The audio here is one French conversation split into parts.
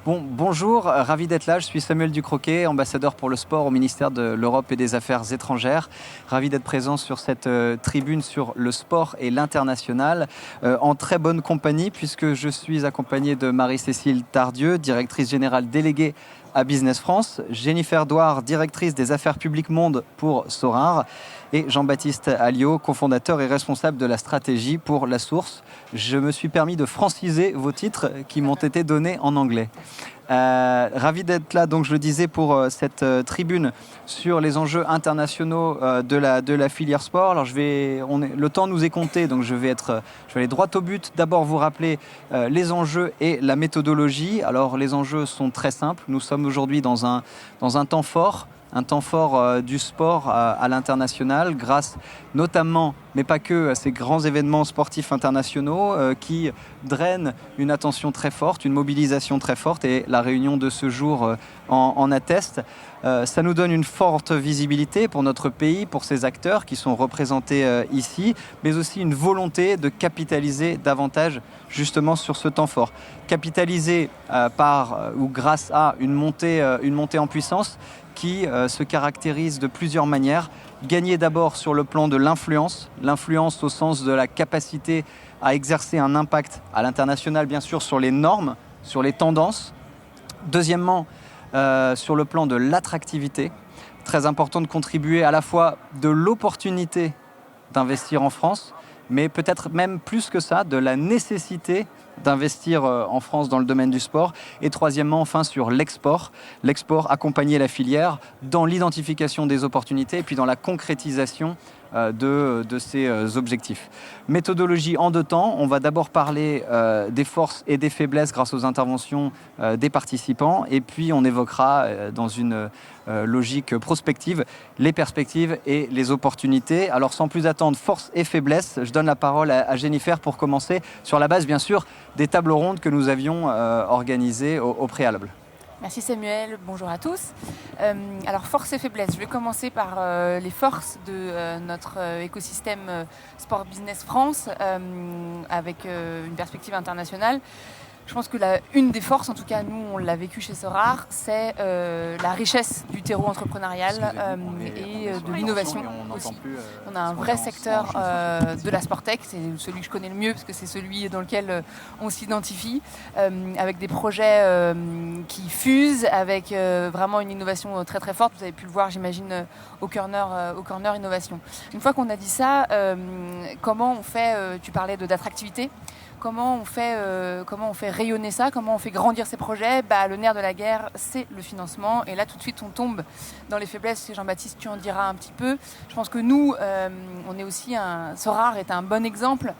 Bonjour, ravi d'être là. Je suis Samuel Ducroquet, ambassadeur pour le sport au ministère de l'Europe et des Affaires étrangères. Ravi d'être présent sur cette tribune sur le sport et l'international, en très bonne compagnie puisque je suis accompagné de Marie-Cécile Tardieu, directrice générale déléguée à Business France, Jennifer Douard, directrice des affaires publiques monde pour Sorar, et Jean-Baptiste Alliot, cofondateur et responsable de la stratégie pour La Source. Je me suis permis de franciser vos titres qui m'ont été donnés en anglais. Ravi d'être là, donc je le disais, pour cette tribune sur les enjeux internationaux de la filière sport. Alors le temps nous est compté, donc je vais aller droit au but. D'abord vous rappeler les enjeux et la méthodologie. Alors les enjeux sont très simples. Nous sommes aujourd'hui dans un temps fort. Un temps fort du sport à l'international, grâce notamment, mais pas que, à ces grands événements sportifs internationaux qui drainent une attention très forte, une mobilisation très forte, et la réunion de ce jour en atteste. Ça nous donne une forte visibilité pour notre pays, pour ces acteurs qui sont représentés ici, mais aussi une volonté de capitaliser davantage justement sur ce temps fort. Capitaliser par ou grâce à une montée en puissance qui se caractérise de plusieurs manières. Gagner d'abord sur le plan de l'influence au sens de la capacité à exercer un impact à l'international, bien sûr, sur les normes, sur les tendances. Deuxièmement, sur le plan de l'attractivité, très important de contribuer à la fois de l'opportunité d'investir en France, mais peut-être même plus que ça, de la nécessité d'investir en France dans le domaine du sport. Et troisièmement, enfin, sur l'export. L'export, accompagner la filière dans l'identification des opportunités et puis dans la concrétisation de ces objectifs. Méthodologie en deux temps. On va d'abord parler des forces et des faiblesses grâce aux interventions des participants. Et puis, on évoquera dans une logique prospective les perspectives et les opportunités. Alors, sans plus attendre, forces et faiblesses, je donne la parole à Jennifer pour commencer, sur la base, bien sûr, des tables rondes que nous avions organisées au préalable. Merci Samuel, bonjour à tous. Alors forces et faiblesses, je vais commencer par les forces de notre écosystème Sport Business France avec une perspective internationale. Je pense que une des forces, en tout cas nous on l'a vécu chez Sorar, c'est la richesse du terreau entrepreneurial et de l'innovation aussi. On a un vrai secteur de la Sportec, c'est celui que je connais le mieux parce que c'est celui dans lequel on s'identifie, avec des projets qui fusent, avec vraiment une innovation très très forte. Vous avez pu le voir, j'imagine, au Corner Innovation. Une fois qu'on a dit ça, comment on fait, tu parlais d'attractivité, comment on fait rayonner ça, comment on fait grandir ces projets. Le nerf de la guerre, c'est le financement. Et là, tout de suite, on tombe dans les faiblesses. Jean-Baptiste, tu en diras un petit peu. Je pense que nous, on est aussi Sorar est un bon exemple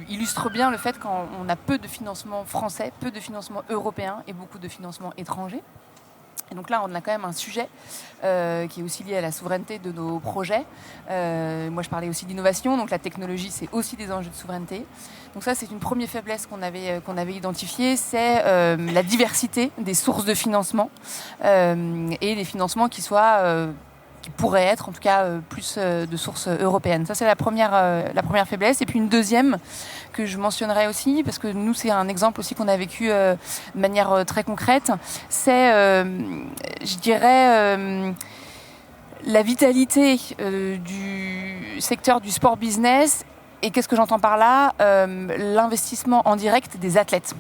illustre bien le fait qu'on a peu de financement français, peu de financement européen et beaucoup de financement étranger. Et donc là, on a quand même un sujet qui est aussi lié à la souveraineté de nos projets. Moi, je parlais aussi d'innovation, donc la technologie, c'est aussi des enjeux de souveraineté. Donc ça, c'est une première faiblesse qu'on avait identifiée, c'est la diversité des sources de financement et des financements qui pourraient être en tout cas plus de sources européennes. Ça, c'est la première faiblesse. Et puis une deuxième que je mentionnerai aussi, parce que nous, c'est un exemple aussi qu'on a vécu de manière très concrète, c'est, je dirais, la vitalité du secteur du sport business. Et qu'est-ce que j'entends par là ? L'investissement en direct des athlètes.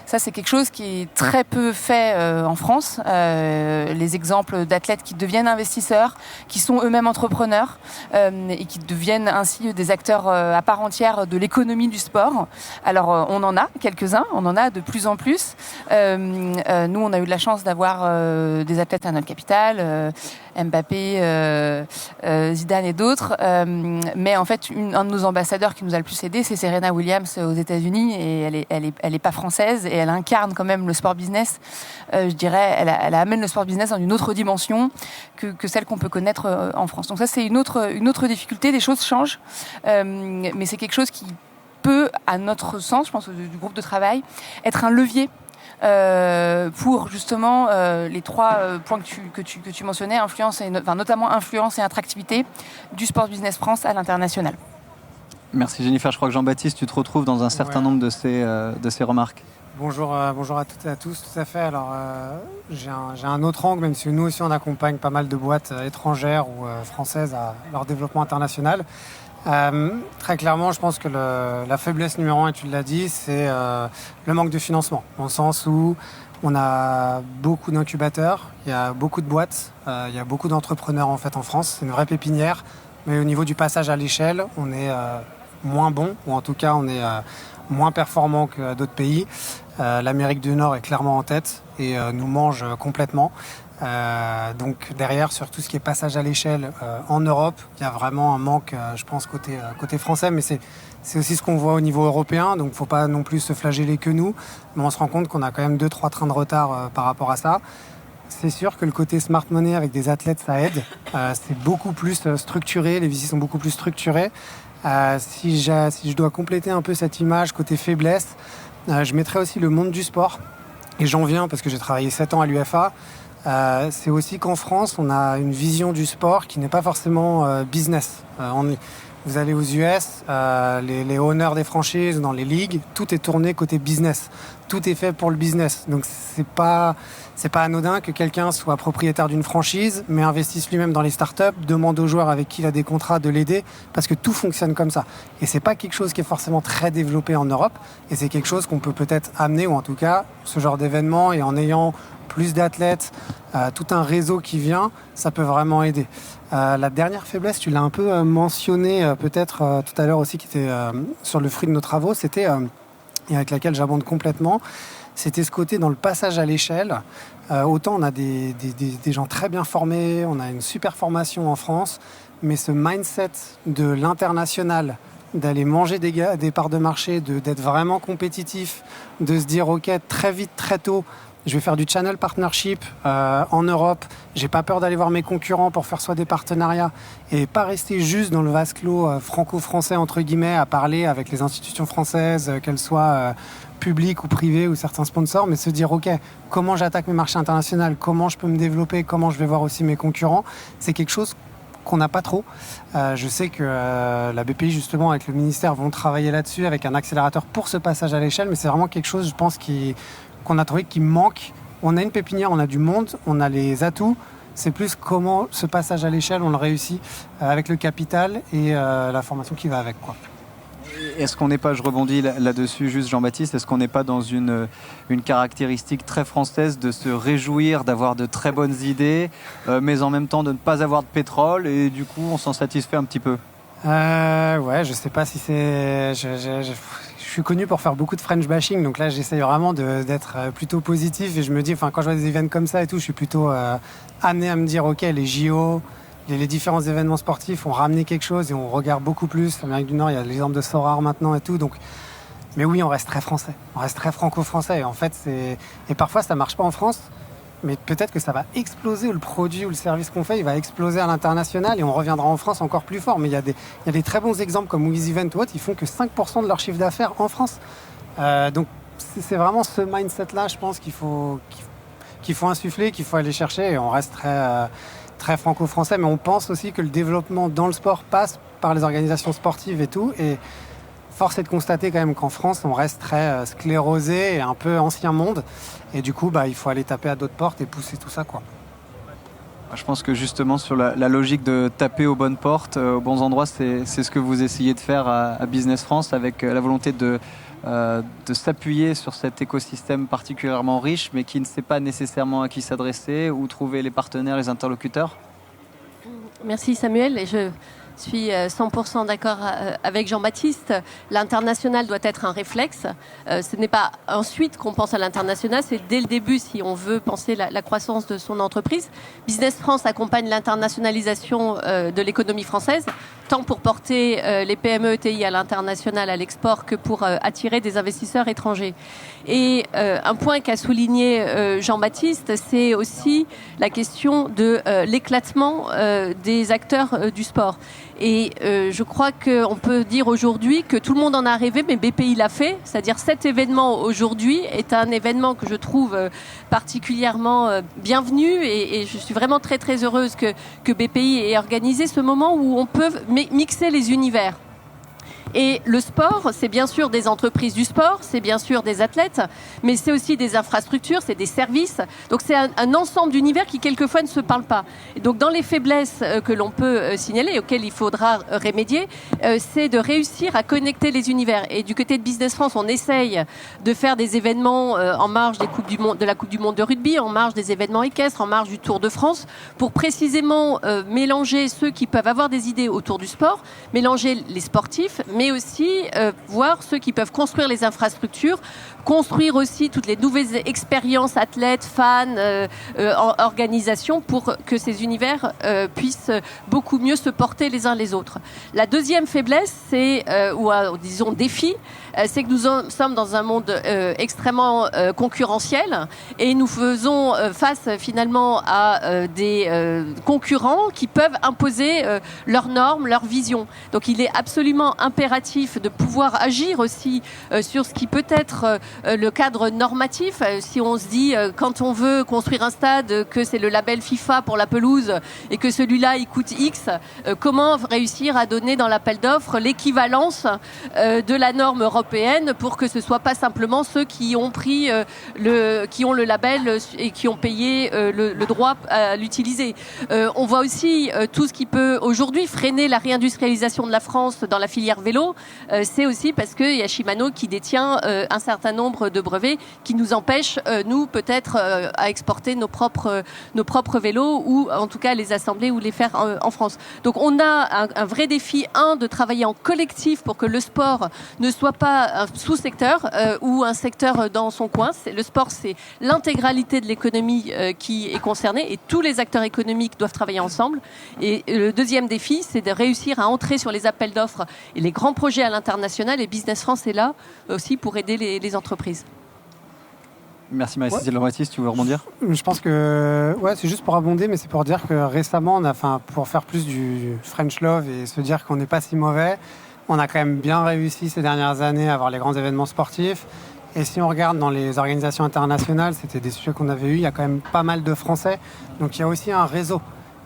Ça, c'est quelque chose qui est très peu fait en France. Les exemples d'athlètes qui deviennent investisseurs, qui sont eux-mêmes entrepreneurs et qui deviennent ainsi des acteurs à part entière de l'économie du sport. Alors, on en a quelques-uns, on en a de plus en plus. Nous, on a eu de la chance d'avoir des athlètes à notre capital, Mbappé, Zidane et d'autres. Mais en fait, un de nos ambassadeurs qui nous a le plus aidé, c'est Serena Williams aux États-Unis, et elle est pas française et elle incarne quand même le sport business. Je dirais, elle amène le sport business dans une autre dimension que celle qu'on peut connaître en France. Donc ça, c'est une autre difficulté. Les choses changent, mais c'est quelque chose qui peut, à notre sens, je pense du groupe de travail, être un levier pour justement les trois points que tu mentionnais, notamment influence et attractivité du Sport Business France à l'international. Merci Jennifer, je crois que Jean-Baptiste, tu te retrouves dans un certain nombre de ces remarques. Bonjour à toutes et à tous, tout à fait. Alors, j'ai un autre angle, même si nous aussi on accompagne pas mal de boîtes étrangères ou françaises à leur développement international. Très clairement, je pense que la faiblesse numéro 1, et tu l'as dit, c'est le manque de financement. Dans le sens où on a beaucoup d'incubateurs, il y a beaucoup de boîtes, il y a beaucoup d'entrepreneurs en fait en France. C'est une vraie pépinière, mais au niveau du passage à l'échelle, on est moins bon, ou en tout cas on est moins performant que d'autres pays. L'Amérique du Nord est clairement en tête et nous mange complètement. Donc derrière, sur tout ce qui est passage à l'échelle en Europe, il y a vraiment un manque, je pense, côté français, mais c'est aussi ce qu'on voit au niveau européen, donc il ne faut pas non plus se flageller que nous, mais on se rend compte qu'on a quand même 2-3 trains de retard par rapport à ça. C'est sûr que le côté smart money avec des athlètes, ça aide. C'est beaucoup plus structuré, les visites sont beaucoup plus structurées. Si je dois compléter un peu cette image côté faiblesse, je mettrais aussi le monde du sport. Et j'en viens parce que j'ai travaillé 7 ans à l'UFA. C'est aussi qu'en France, on a une vision du sport qui n'est pas forcément business. Vous allez aux US, les owners des franchises, dans les ligues, tout est tourné côté business. Tout est fait pour le business. Donc c'est pas anodin que quelqu'un soit propriétaire d'une franchise, mais investisse lui-même dans les startups, demande aux joueurs avec qui il a des contrats de l'aider, parce que tout fonctionne comme ça. Et c'est pas quelque chose qui est forcément très développé en Europe, et c'est quelque chose qu'on peut peut-être amener, ou en tout cas, ce genre d'événement, et en ayant plus d'athlètes, tout un réseau qui vient, ça peut vraiment aider. La dernière faiblesse, tu l'as un peu mentionné peut-être tout à l'heure aussi, qui était sur le fruit de nos travaux, c'était, et avec laquelle j'abonde complètement, c'était ce côté dans le passage à l'échelle. Autant on a des gens très bien formés, on a une super formation en France, mais ce mindset de l'international, d'aller manger des parts de marché, d'être vraiment compétitif, de se dire ok, très vite, très tôt, je vais faire du channel partnership en Europe. J'ai pas peur d'aller voir mes concurrents pour faire soit des partenariats et pas rester juste dans le vase clos franco-français entre guillemets à parler avec les institutions françaises, qu'elles soient publiques ou privées ou certains sponsors, mais se dire ok, comment j'attaque mes marchés internationaux, comment je peux me développer, comment je vais voir aussi mes concurrents. C'est quelque chose qu'on n'a pas trop. Je sais que la BPI justement avec le ministère vont travailler là-dessus avec un accélérateur pour ce passage à l'échelle, mais c'est vraiment quelque chose, je pense, qu'on a trouvé qui manque. On a une pépinière, on a du monde, on a les atouts. C'est plus comment ce passage à l'échelle, on le réussit avec le capital et la formation qui va avec, quoi. Est-ce qu'on n'est pas, je rebondis là-dessus juste Jean-Baptiste, est-ce qu'on n'est pas dans une caractéristique très française de se réjouir d'avoir de très bonnes idées, mais en même temps de ne pas avoir de pétrole et du coup on s'en satisfait un petit peu? Ouais, je sais pas si c'est... Je suis connu pour faire beaucoup de French bashing, donc là j'essaye vraiment d'être plutôt positif et je me dis, quand je vois des événements comme ça et tout, je suis plutôt amené à me dire ok, les JO, les différents événements sportifs ont ramené quelque chose et on regarde beaucoup plus. En Amérique du Nord, il y a l'exemple de Sorare maintenant et tout, donc... Mais oui, on reste très français, on reste très franco-français et en fait et parfois ça marche pas en France, mais peut-être que ça va exploser, ou le produit ou le service qu'on fait, il va exploser à l'international et on reviendra en France encore plus fort. Mais il y a des très bons exemples comme Wiz Event ou autre, ils font que 5% de leur chiffre d'affaires en France. Donc c'est vraiment ce mindset-là, je pense, qu'il faut insuffler, qu'il faut aller chercher. Et on reste très franco-français, mais on pense aussi que le développement dans le sport passe par les organisations sportives et tout. Et force est de constater quand même qu'en France, on reste très sclérosé et un peu ancien monde. Et du coup, il faut aller taper à d'autres portes et pousser tout ça, quoi. Je pense que justement sur la logique de taper aux bonnes portes, aux bons endroits, c'est ce que vous essayez de faire à Business France avec la volonté de s'appuyer sur cet écosystème particulièrement riche, mais qui ne sait pas nécessairement à qui s'adresser, ou trouver les partenaires, les interlocuteurs. Merci Samuel. Et je suis 100% d'accord avec Jean-Baptiste. L'international doit être un réflexe. Ce n'est pas ensuite qu'on pense à l'international, c'est dès le début si on veut penser la croissance de son entreprise. Business France accompagne l'internationalisation de l'économie française, tant pour porter les PME ETI à l'international, à l'export, que pour attirer des investisseurs étrangers. Et un point qu'a souligné Jean-Baptiste, c'est aussi la question de l'éclatement des acteurs du sport. Et je crois qu'on peut dire aujourd'hui que tout le monde en a rêvé, mais BPI l'a fait. C'est-à-dire cet événement aujourd'hui est un événement que je trouve particulièrement bienvenu et je suis vraiment très très heureuse que BPI ait organisé ce moment où on peut mixer les univers. Et le sport, c'est bien sûr des entreprises du sport, c'est bien sûr des athlètes, mais c'est aussi des infrastructures, c'est des services. Donc c'est un ensemble d'univers qui quelquefois ne se parlent pas. Et donc dans les faiblesses que l'on peut signaler et auxquelles il faudra remédier, c'est de réussir à connecter les univers. Et du côté de Business France, on essaye de faire des événements en marge de la Coupe du Monde de rugby, en marge des événements équestres, en marge du Tour de France, pour précisément mélanger ceux qui peuvent avoir des idées autour du sport, mélanger les sportifs, mais aussi voir ceux qui peuvent construire les infrastructures, construire aussi toutes les nouvelles expériences athlètes, fans, organisations, pour que ces univers puissent beaucoup mieux se porter les uns les autres. La deuxième faiblesse, c'est, ou disons défi, c'est que nous sommes dans un monde extrêmement concurrentiel et nous faisons face finalement à des concurrents qui peuvent imposer leurs normes, leurs visions. Donc il est absolument impératif de pouvoir agir aussi sur ce qui peut être le cadre normatif. Si on se dit quand on veut construire un stade que c'est le label FIFA pour la pelouse et que celui-là il coûte X, comment réussir à donner dans l'appel d'offres l'équivalence de la norme européenne pour que ce soit pas simplement ceux qui ont pris qui ont le label et qui ont payé le droit à l'utiliser. On voit aussi tout ce qui peut aujourd'hui freiner la réindustrialisation de la France dans la filière vélo. C'est aussi parce qu'il y a Shimano qui détient un certain nombre de brevets qui nous empêchent, nous, peut-être, à exporter nos propres vélos ou en tout cas les assembler ou les faire en France. Donc on a un vrai défi, de travailler en collectif pour que le sport ne soit pas un sous-secteur ou un secteur dans son coin. Le sport, c'est l'intégralité de l'économie qui est concernée et tous les acteurs économiques doivent travailler ensemble. Et le deuxième défi, c'est de réussir à entrer sur les appels d'offres et les grands projets à l'international. Et Business France est là aussi pour aider les entreprises. Merci Marie-Cécile Jean-Baptiste, tu veux rebondir ? Je pense que c'est juste pour abonder, mais c'est pour dire que récemment, pour faire plus du French Love et se dire qu'on n'est pas si mauvais, on a quand même bien réussi ces dernières années à avoir les grands événements sportifs. Et si on regarde dans les organisations internationales, c'était des sujets qu'on avait eus, il y a quand même pas mal de Français. Donc il y a aussi un réseau.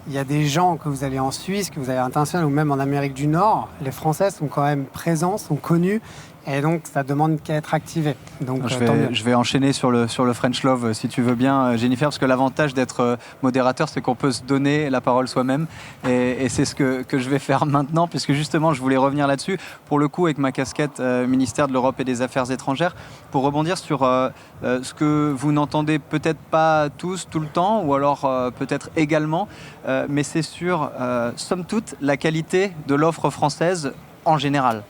Il y a des gens, que vous allez en Suisse, que vous allez à l'international ou même en Amérique du Nord, les Français sont quand même présents, sont connus. Et donc, ça demande qu'à être activé. Donc, je vais enchaîner sur le French Love, si tu veux bien, Jennifer, parce que l'avantage d'être modérateur, c'est qu'on peut se donner la parole soi-même. Et c'est ce que je vais faire maintenant, puisque justement, je voulais revenir là-dessus, pour le coup, avec ma casquette ministère de l'Europe et des Affaires étrangères, pour rebondir sur ce que vous n'entendez peut-être pas tous, tout le temps, ou alors peut-être également, mais c'est sur, somme toute, la qualité de l'offre française en général.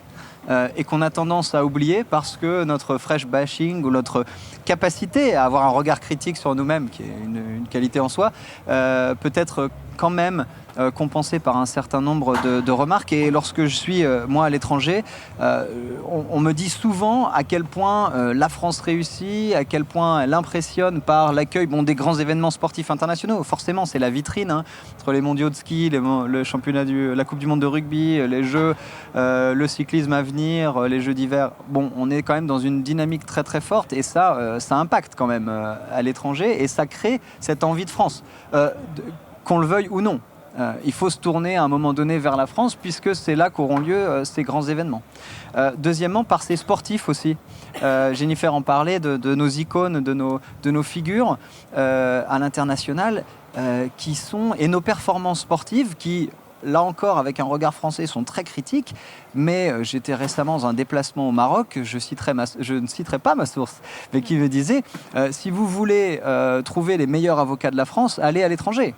Et qu'on a tendance à oublier parce que notre fresh bashing ou notre capacité à avoir un regard critique sur nous-mêmes, qui est une qualité en soi, peut être quand même compensé par un certain nombre de remarques. Et lorsque je suis, moi, à l'étranger, on me dit souvent à quel point la France réussit, à quel point elle impressionne par l'accueil des grands événements sportifs internationaux. Forcément, c'est la vitrine, entre les mondiaux de ski, le championnat la Coupe du Monde de rugby, les Jeux, le cyclisme à venir, les Jeux d'hiver. On est quand même dans une dynamique très très forte et ça impacte quand même à l'étranger et ça crée cette envie de France, qu'on le veuille ou non. Il faut se tourner à un moment donné vers la France puisque c'est là qu'auront lieu ces grands événements. Deuxièmement, par ces sportifs aussi. Jennifer en parlait de nos icônes, de nos figures à l'international et nos performances sportives qui, là encore, avec un regard français, sont très critiques. Mais j'étais récemment dans un déplacement au Maroc, je ne citerai pas ma source, mais qui me disait si vous voulez trouver les meilleurs avocats de la France, allez à l'étranger.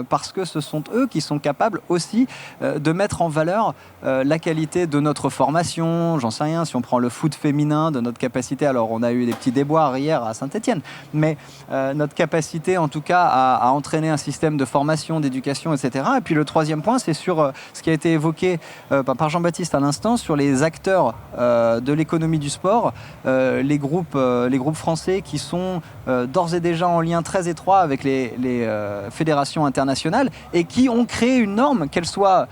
Parce que ce sont eux qui sont capables aussi de mettre en valeur la qualité de notre formation. J'en sais rien, si on prend le foot féminin, de notre capacité, alors on a eu des petits déboires hier à Saint-Étienne, mais notre capacité en tout cas à entraîner un système de formation, d'éducation, etc. Et puis le troisième point, c'est sur ce qui a été évoqué par Jean-Baptiste à l'instant, sur les acteurs de l'économie du sport, les groupes français qui sont d'ores et déjà en lien très étroit avec les fédérations internationales et qui ont créé une norme, qu'elle soit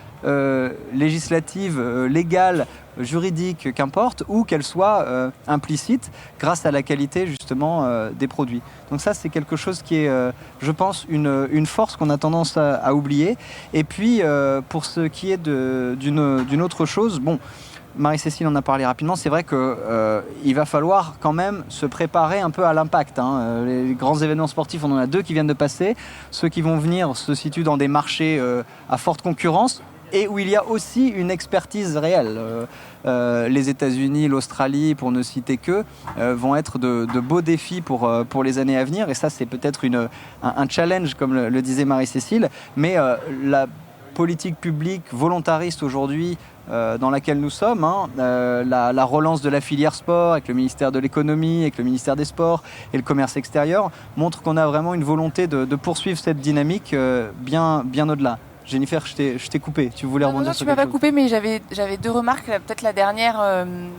législative, légale, juridique, qu'importe, ou qu'elle soit implicite grâce à la qualité justement des produits. Donc ça, c'est quelque chose qui est, je pense, une force qu'on a tendance à oublier. Et puis, pour ce qui est d'une autre chose, Marie-Cécile en a parlé rapidement, c'est vrai qu'il va falloir quand même se préparer un peu à l'impact. Les grands événements sportifs, on en a 2 qui viennent de passer. Ceux qui vont venir se situent dans des marchés à forte concurrence et où il y a aussi une expertise réelle. Les États-Unis, l'Australie, pour ne citer que, vont être de beaux défis pour les années à venir. Et ça, c'est peut-être un challenge, comme le disait Marie-Cécile. Mais la politique publique volontariste aujourd'hui dans laquelle nous sommes, la relance de la filière sport avec le ministère de l'économie, avec le ministère des sports et le commerce extérieur, montre qu'on a vraiment une volonté de poursuivre cette dynamique bien au-delà. Jennifer, je t'ai coupé. Tu voulais rebondir sur quelque chose? Tu m'as pas coupé, mais j'avais 2 remarques. Peut-être la dernière,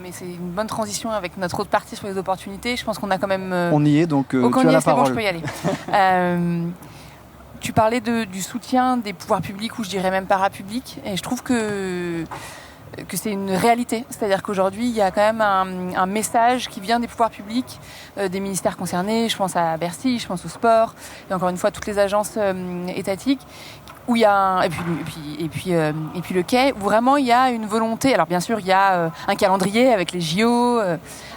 mais c'est une bonne transition avec notre autre partie sur les opportunités. Je pense qu'on a quand même... On y est, donc tu as la parole. Bon, je peux y aller. Tu parlais du soutien des pouvoirs publics, ou je dirais même parapublics, et je trouve que c'est une réalité. C'est-à-dire qu'aujourd'hui, il y a quand même un message qui vient des pouvoirs publics, des ministères concernés. Je pense à Bercy, je pense au sport, et encore une fois, toutes les agences étatiques, où il y a et puis le quai, où vraiment il y a une volonté. Alors bien sûr, il y a un calendrier avec les JO,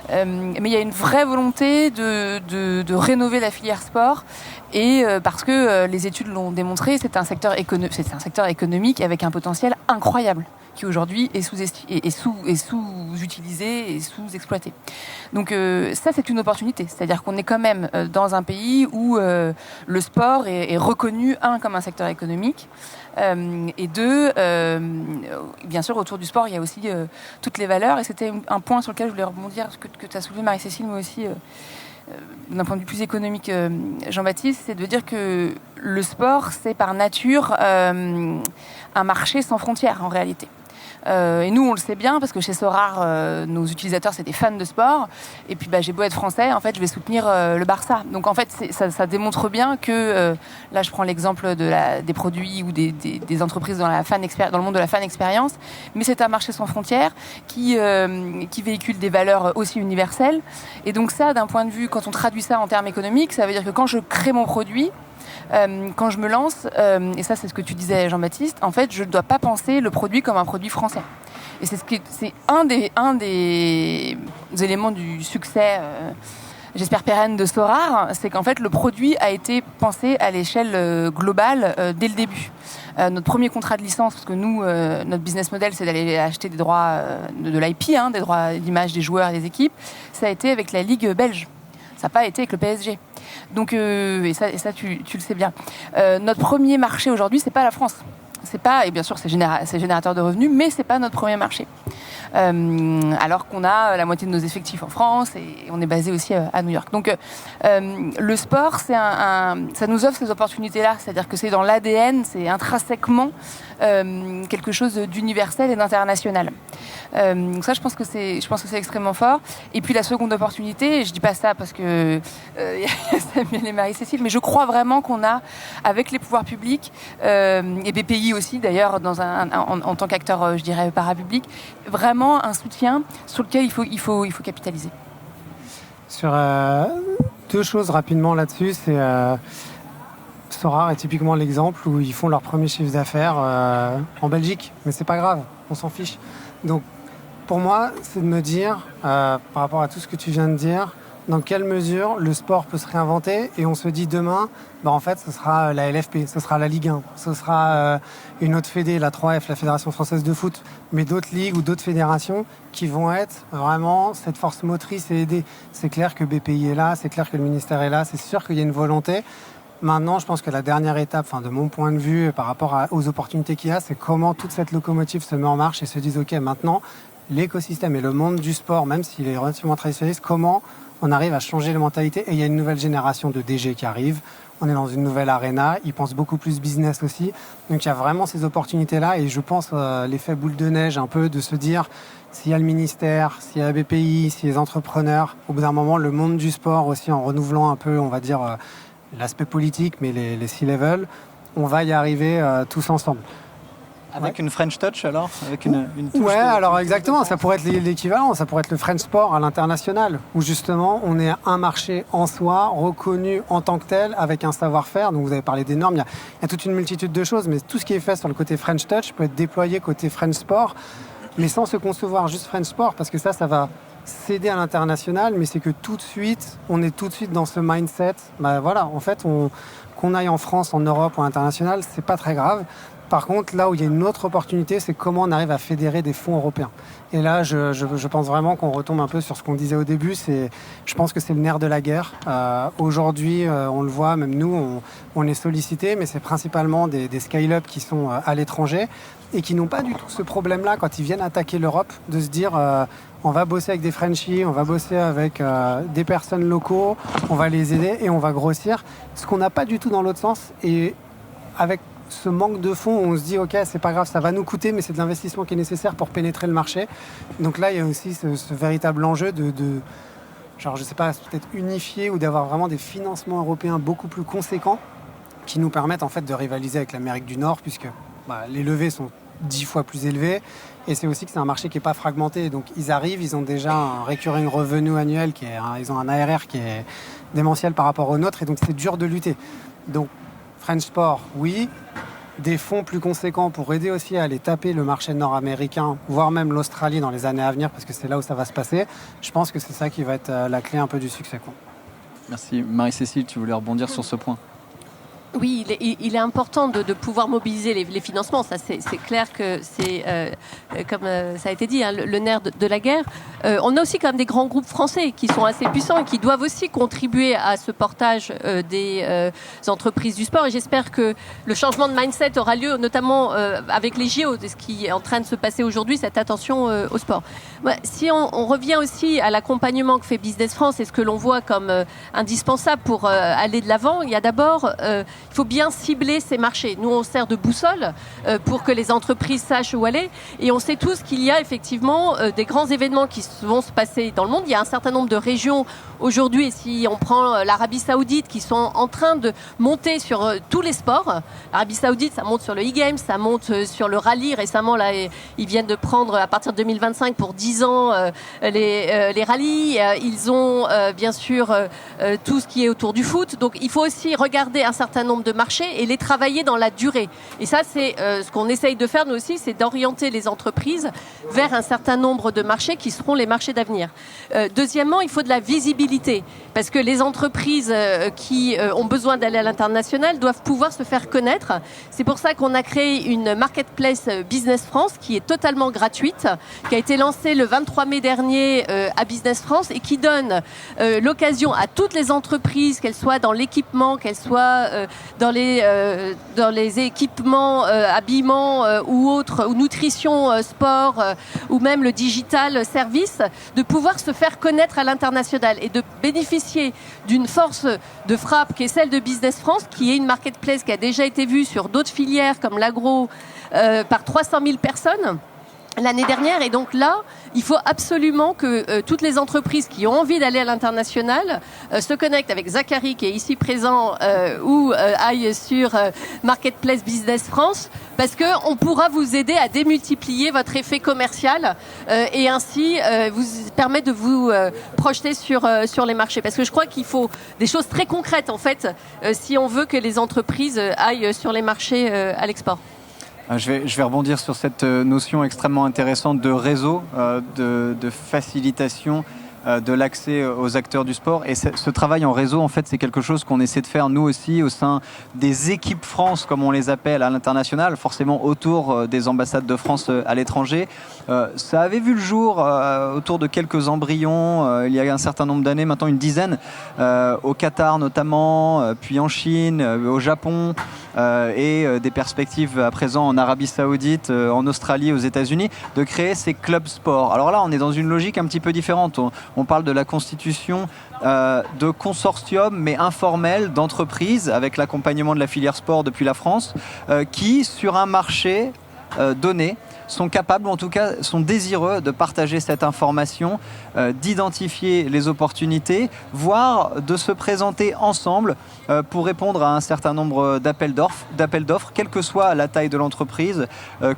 mais il y a une vraie volonté de rénover la filière sport. Et parce que les études l'ont démontré, c'est un secteur économique avec un potentiel incroyable, qui aujourd'hui est sous-utilisé et sous-exploité. Donc ça, c'est une opportunité. C'est-à-dire qu'on est quand même dans un pays où le sport est reconnu, comme un secteur économique, et 2, bien sûr, autour du sport, il y a aussi toutes les valeurs. Et c'était un point sur lequel je voulais rebondir, que tu as soulevé, Marie-Cécile, mais aussi... d'un point de vue plus économique, Jean-Baptiste, c'est de dire que le sport, c'est par nature un marché sans frontières, en réalité. Et nous, on le sait bien, parce que chez Sorare, nos utilisateurs, c'est des fans de sport. Et puis, j'ai beau être français, en fait, je vais soutenir le Barça. Donc, en fait, ça démontre bien que, là, je prends l'exemple des produits ou des entreprises dans le monde de la fan expérience, mais c'est un marché sans frontières qui véhicule des valeurs aussi universelles. Et donc ça, d'un point de vue, quand on traduit ça en termes économiques, ça veut dire que quand je crée mon produit, quand je me lance, et ça c'est ce que tu disais, Jean-Baptiste, en fait je ne dois pas penser le produit comme un produit français. Et c'est un des éléments du succès, j'espère pérenne, de Sorare, c'est qu'en fait le produit a été pensé à l'échelle globale dès le début. Notre premier contrat de licence, parce que nous, notre business model, c'est d'aller acheter des droits de l'IP, des droits d'image des joueurs et des équipes, ça a été avec la Ligue belge. Ça n'a pas été avec le PSG. Donc, et ça tu le sais bien. Notre premier marché aujourd'hui, c'est pas la France. C'est pas, et bien sûr, c'est générateur de revenus, mais c'est pas notre premier marché. Alors qu'on a la moitié de nos effectifs en France et on est basé aussi à New York. Donc, le sport, ça nous offre ces opportunités-là. C'est-à-dire que c'est dans l'ADN, c'est intrinsèquement quelque chose d'universel et d'international. Donc ça, je pense que c'est extrêmement fort. Et puis la seconde opportunité, et je dis pas ça parce que y a Samuel et Marie-Cécile, mais je crois vraiment qu'on a, avec les pouvoirs publics et BPI aussi d'ailleurs, en tant qu'acteur, je dirais parapublic, vraiment un soutien sur lequel il faut capitaliser. Sur 2 choses rapidement là-dessus, c'est Sorare est typiquement l'exemple où ils font leur premier chiffre d'affaires en Belgique, mais c'est pas grave, on s'en fiche. Donc pour moi, c'est de me dire, par rapport à tout ce que tu viens de dire, dans quelle mesure le sport peut se réinventer, et on se dit demain, en fait, ce sera la LFP, ce sera la Ligue 1, ce sera une autre fédé, la 3F, la Fédération Française de Foot, mais d'autres ligues ou d'autres fédérations qui vont être vraiment cette force motrice et aider. C'est clair que BPI est là, c'est clair que le ministère est là, c'est sûr qu'il y a une volonté. Maintenant, je pense que la dernière étape, de mon point de vue, par rapport aux opportunités qu'il y a, c'est comment toute cette locomotive se met en marche et se dit, OK, maintenant, l'écosystème et le monde du sport, même s'il est relativement traditionnaliste, comment on arrive à changer les mentalités. Et il y a une nouvelle génération de DG qui arrive. On est dans une nouvelle arena. Ils pensent beaucoup plus business aussi. Donc il y a vraiment ces opportunités-là. Et je pense l'effet boule de neige un peu de se dire, s'il y a le ministère, s'il y a la BPI, s'il y a les entrepreneurs, au bout d'un moment, le monde du sport aussi, en renouvelant un peu, on va dire, l'aspect politique, mais les C-level, on va y arriver tous ensemble. Avec une French touch alors, avec une touche. Ouais, alors exactement, ça pourrait être l'équivalent, ça pourrait être le French Sport à l'international, où justement on est un marché en soi, reconnu en tant que tel, avec un savoir-faire. Donc vous avez parlé des normes, il y a toute une multitude de choses, mais tout ce qui est fait sur le côté French touch peut être déployé côté French Sport. mais sans se concevoir juste French Sport, parce que ça va céder à l'international, mais c'est que tout de suite, on est tout de suite dans ce mindset. Voilà, en fait, qu'on aille en France, en Europe ou à l'international, c'est pas très grave. Par contre, là où il y a une autre opportunité, c'est comment on arrive à fédérer des fonds européens. Et là, je pense vraiment qu'on retombe un peu sur ce qu'on disait au début. Je pense que c'est le nerf de la guerre. Aujourd'hui, on le voit, même nous, on est sollicités, mais c'est principalement des scale-up qui sont à l'étranger et qui n'ont pas du tout ce problème-là quand ils viennent attaquer l'Europe, de se dire on va bosser avec des Frenchies, on va bosser avec des personnes locaux, on va les aider et on va grossir. Ce qu'on n'a pas du tout dans l'autre sens. Et avec ce manque de fonds, on se dit ok, c'est pas grave, ça va nous coûter, mais c'est de l'investissement qui est nécessaire pour pénétrer le marché. Donc là, il y a aussi ce véritable enjeu de genre, je sais pas, peut-être unifier ou d'avoir vraiment des financements européens beaucoup plus conséquents qui nous permettent en fait de rivaliser avec l'Amérique du Nord, puisque les levées sont 10 fois plus élevées. Et c'est aussi que c'est un marché qui n'est pas fragmenté. Donc ils arrivent, ils ont déjà un recurring revenu annuel, ils ont un ARR qui est démentiel par rapport au nôtre, et donc c'est dur de lutter. Donc French Sport, oui. Des fonds plus conséquents pour aider aussi à aller taper le marché nord-américain, voire même l'Australie dans les années à venir, parce que c'est là où ça va se passer. Je pense que c'est ça qui va être la clé un peu du succès. Merci. Marie-Cécile, tu voulais rebondir sur ce point? Oui, il est important de pouvoir mobiliser les financements. Ça, c'est clair que c'est, comme ça a été dit, le nerf de la guerre. On a aussi quand même des grands groupes français qui sont assez puissants et qui doivent aussi contribuer à ce portage des entreprises du sport. Et j'espère que le changement de mindset aura lieu, notamment avec les JO, ce qui est en train de se passer aujourd'hui, cette attention au sport. Si on revient aussi à l'accompagnement que fait Business France et ce que l'on voit comme indispensable pour aller de l'avant, il y a d'abord... il faut bien cibler ces marchés. Nous, on sert de boussole pour que les entreprises sachent où aller. Et on sait tous qu'il y a effectivement des grands événements qui vont se passer dans le monde. Il y a un certain nombre de régions aujourd'hui, et si on prend l'Arabie Saoudite, qui sont en train de monter sur tous les sports. L'Arabie Saoudite, ça monte sur le e-game, ça monte sur le rallye. Récemment, là, ils viennent de prendre, à partir de 2025, pour 10 ans, les rallyes. Ils ont, bien sûr, tout ce qui est autour du foot. Donc, il faut aussi regarder un certain nombre de marchés et les travailler dans la durée. Et ça, c'est ce qu'on essaye de faire, nous aussi, c'est d'orienter les entreprises vers un certain nombre de marchés qui seront les marchés d'avenir. Deuxièmement, il faut de la visibilité, parce que les entreprises qui ont besoin d'aller à l'international doivent pouvoir se faire connaître. C'est pour ça qu'on a créé une marketplace Business France qui est totalement gratuite, qui a été lancée le 23 mai dernier à Business France et qui donne l'occasion à toutes les entreprises, qu'elles soient dans l'équipement, qu'elles soient dans les équipements, habillement ou autres, ou nutrition, sport, ou même le digital service, de pouvoir se faire connaître à l'international et de bénéficier d'une force de frappe qui est celle de Business France, qui est une marketplace qui a déjà été vue sur d'autres filières comme l'agro par 300 000 personnes l'année dernière. Et donc là, il faut absolument que toutes les entreprises qui ont envie d'aller à l'international se connectent avec Zachary, qui est ici présent, ou aillent sur Marketplace Business France, parce qu'on pourra vous aider à démultiplier votre effet commercial et ainsi vous permettre de vous projeter sur les marchés. Parce que je crois qu'il faut des choses très concrètes, en fait, si on veut que les entreprises aillent sur les marchés à l'export. Je vais rebondir sur cette notion extrêmement intéressante de réseau, de facilitation de l'accès aux acteurs du sport. Et ce travail en réseau, en fait, c'est quelque chose qu'on essaie de faire nous aussi au sein des équipes France, comme on les appelle à l'international, forcément autour des ambassades de France à l'étranger. Ça avait vu le jour autour de quelques embryons il y a un certain nombre d'années, maintenant une dizaine, au Qatar notamment, puis en Chine, au Japon, et des perspectives à présent en Arabie Saoudite, en Australie, aux États-Unis, de créer ces clubs sport. Alors là, on est dans une logique un petit peu différente. On parle de la constitution de consortiums, mais informels, d'entreprises, avec l'accompagnement de la filière sport depuis la France, qui, sur un marché donné, sont capables, ou en tout cas sont désireux de partager cette information, d'identifier les opportunités, voire de se présenter ensemble pour répondre à un certain nombre d'appels d'offres, quelle que soit la taille de l'entreprise,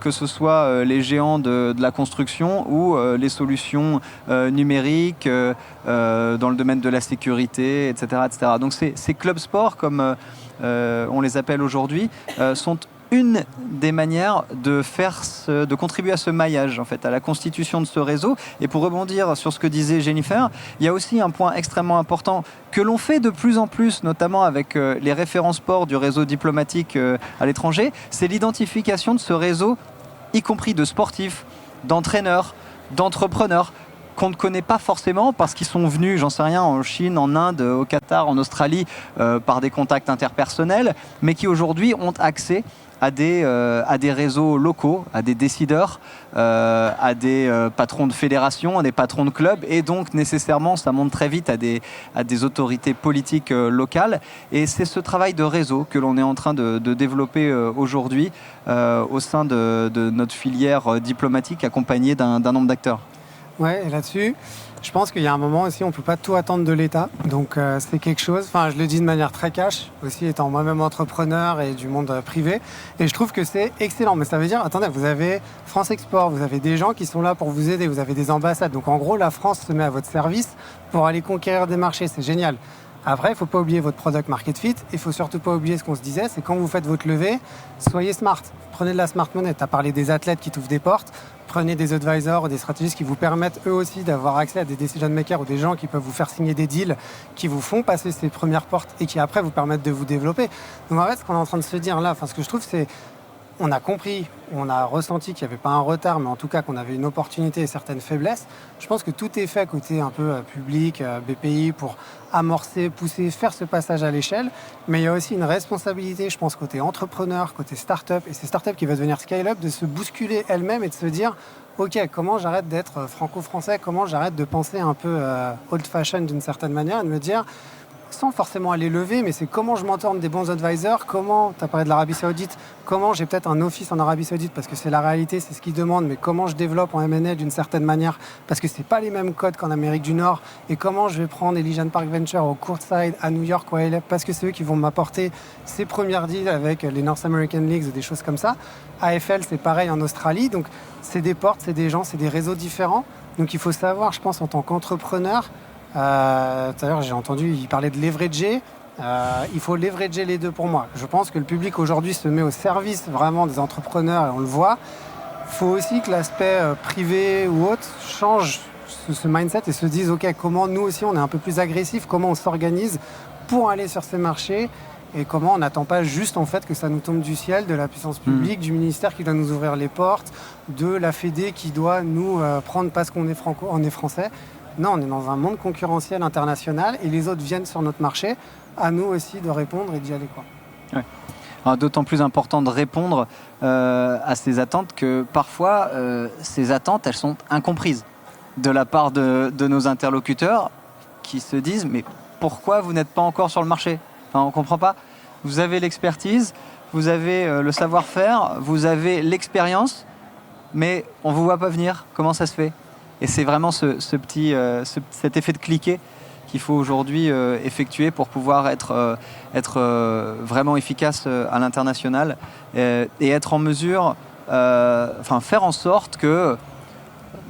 que ce soit les géants de la construction ou les solutions numériques dans le domaine de la sécurité, etc. etc. Donc ces clubs sport, comme on les appelle aujourd'hui, sont une des manières de contribuer à ce maillage, en fait, à la constitution de ce réseau. Et pour rebondir sur ce que disait Jennifer, il y a aussi un point extrêmement important que l'on fait de plus en plus, notamment avec les référents sport du réseau diplomatique à l'étranger, c'est l'identification de ce réseau, y compris de sportifs, d'entraîneurs, d'entrepreneurs, qu'on ne connaît pas forcément parce qu'ils sont venus, j'en sais rien, en Chine, en Inde, au Qatar, en Australie, par des contacts interpersonnels, mais qui aujourd'hui ont accès à des réseaux locaux, à des décideurs, à des patrons de fédérations, à des patrons de clubs, et donc nécessairement ça monte très vite à des autorités politiques locales. Et c'est ce travail de réseau que l'on est en train de développer aujourd'hui au sein de notre filière diplomatique accompagnée d'un nombre d'acteurs. Ouais, et là-dessus, je pense qu'il y a un moment aussi, on ne peut pas tout attendre de l'État. Donc c'est quelque chose, enfin je le dis de manière très cash, aussi étant moi-même entrepreneur et du monde privé. Et je trouve que c'est excellent. Mais ça veut dire, attendez, vous avez France Export, vous avez des gens qui sont là pour vous aider, vous avez des ambassades. Donc en gros, la France se met à votre service pour aller conquérir des marchés. C'est génial. Après, il ne faut pas oublier votre product market fit. Il ne faut surtout pas oublier ce qu'on se disait, c'est quand vous faites votre levée, soyez smart. Prenez de la smart money. Tu as parlé des athlètes qui t'ouvrent des portes. Prenez des advisors ou des stratégistes qui vous permettent eux aussi d'avoir accès à des decision makers ou des gens qui peuvent vous faire signer des deals, qui vous font passer ces premières portes et qui après vous permettent de vous développer. Donc en fait, ce qu'on est en train de se dire là, ce que je trouve, c'est on a compris, on a ressenti qu'il n'y avait pas un retard, mais en tout cas qu'on avait une opportunité et certaines faiblesses. Je pense que tout est fait côté un peu public, BPI, pour amorcer, pousser, faire ce passage à l'échelle. Mais il y a aussi une responsabilité, je pense, côté entrepreneur, côté start-up, et ces start-up qui va devenir scale-up, de se bousculer elles-mêmes et de se dire ok, comment j'arrête d'être franco-français, comment j'arrête de penser un peu old-fashioned d'une certaine manière, et de me dire sans forcément aller lever, mais c'est comment je m'entoure des bons advisors, comment, tu as parlé de l'Arabie Saoudite, comment j'ai peut-être un office en Arabie Saoudite, parce que c'est la réalité, c'est ce qu'ils demandent, mais comment je développe en M&A d'une certaine manière, parce que c'est pas les mêmes codes qu'en Amérique du Nord, et comment je vais prendre Elysian Park Venture au Courtside, à New York ou à LA, parce que c'est eux qui vont m'apporter ces premières deals avec les North American Leagues ou des choses comme ça. AFL, c'est pareil en Australie, donc c'est des portes, c'est des gens, c'est des réseaux différents, donc il faut savoir, je pense, en tant qu'entrepreneur. Tout à l'heure, j'ai entendu, il parlait de leverager. Il faut leverager les deux pour moi. Je pense que le public aujourd'hui se met au service vraiment des entrepreneurs et on le voit. Il faut aussi que l'aspect privé ou autre change ce mindset et se dise ok, comment nous aussi on est un peu plus agressif, comment on s'organise pour aller sur ces marchés et comment on n'attend pas juste en fait que ça nous tombe du ciel, de la puissance publique, du ministère qui doit nous ouvrir les portes, de la Fédé qui doit nous prendre parce qu'on est on est français. Non, on est dans un monde concurrentiel international et les autres viennent sur notre marché. À nous aussi de répondre et d'y aller, quoi. Ouais. Alors, d'autant plus important de répondre à ces attentes que parfois, ces attentes, elles sont incomprises de la part de nos interlocuteurs qui se disent « mais pourquoi vous n'êtes pas encore sur le marché ?» Enfin, on ne comprend pas. Vous avez l'expertise, vous avez le savoir-faire, vous avez l'expérience, mais on ne vous voit pas venir. Comment ça se fait ? Et c'est vraiment cet effet de cliquet qu'il faut aujourd'hui effectuer pour pouvoir être vraiment efficace à l'international et être en mesure, faire en sorte que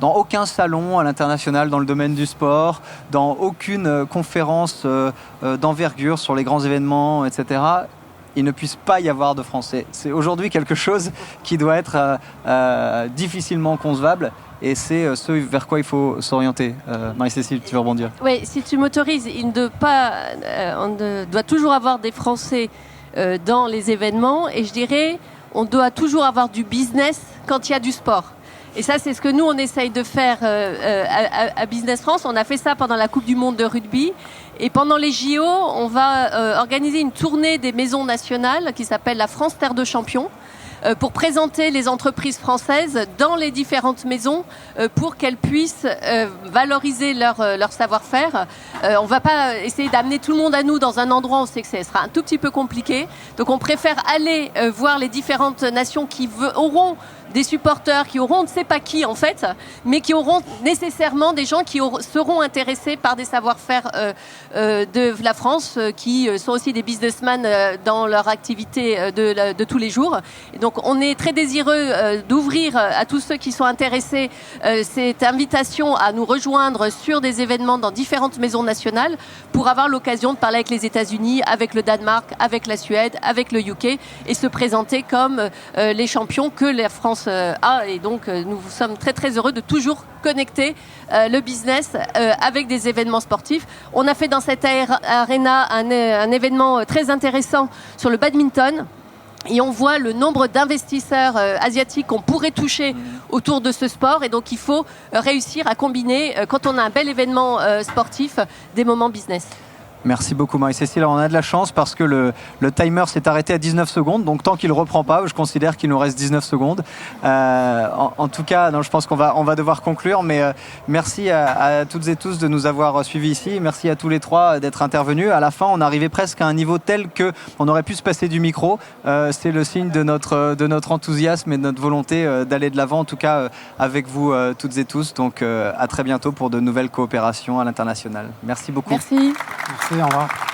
dans aucun salon à l'international dans le domaine du sport, dans aucune conférence d'envergure sur les grands événements, etc., il ne puisse pas y avoir de Français. C'est aujourd'hui quelque chose qui doit être difficilement concevable. Et c'est ce vers quoi il faut s'orienter. Marie-Cécile, tu veux rebondir ? Oui, si tu m'autorises, on doit toujours avoir des Français dans les événements. Et je dirais, on doit toujours avoir du business quand il y a du sport. Et ça, c'est ce que nous, on essaye de faire à Business France. On a fait ça pendant la Coupe du Monde de rugby. Et pendant les JO, on va organiser une tournée des maisons nationales qui s'appelle la France Terre de Champions, pour présenter les entreprises françaises dans les différentes maisons pour qu'elles puissent valoriser leur savoir-faire. On ne va pas essayer d'amener tout le monde à nous dans un endroit où on sait que ce sera un tout petit peu compliqué. Donc on préfère aller voir les différentes nations qui auront des supporters, qui auront on ne sait pas qui en fait, mais qui auront nécessairement des gens qui seront intéressés par des savoir-faire de la France, qui sont aussi des businessmen dans leur activité de tous les jours. Et donc Donc on est très désireux d'ouvrir à tous ceux qui sont intéressés cette invitation à nous rejoindre sur des événements dans différentes maisons nationales pour avoir l'occasion de parler avec les États-Unis, avec le Danemark, avec la Suède, avec le UK et se présenter comme les champions que la France a. Et donc nous sommes très très heureux de toujours connecter le business avec des événements sportifs. On a fait dans cette arena un événement très intéressant sur le badminton. Et on voit le nombre d'investisseurs asiatiques qu'on pourrait toucher autour de ce sport. Et donc, il faut réussir à combiner, quand on a un bel événement sportif, des moments business. Merci beaucoup Marie-Cécile. Alors, on a de la chance parce que le timer s'est arrêté à 19 secondes. Donc tant qu'il ne reprend pas, je considère qu'il nous reste 19 secondes. En tout cas, non, je pense qu'on va devoir conclure. Mais merci à toutes et tous de nous avoir suivis ici. Merci à tous les trois d'être intervenus. À la fin, on arrivait presque à un niveau tel qu'on aurait pu se passer du micro. C'est le signe de notre enthousiasme et de notre volonté d'aller de l'avant, en tout cas avec vous toutes et tous. Donc à très bientôt pour de nouvelles coopérations à l'international. Merci beaucoup. Merci. Merci, au revoir.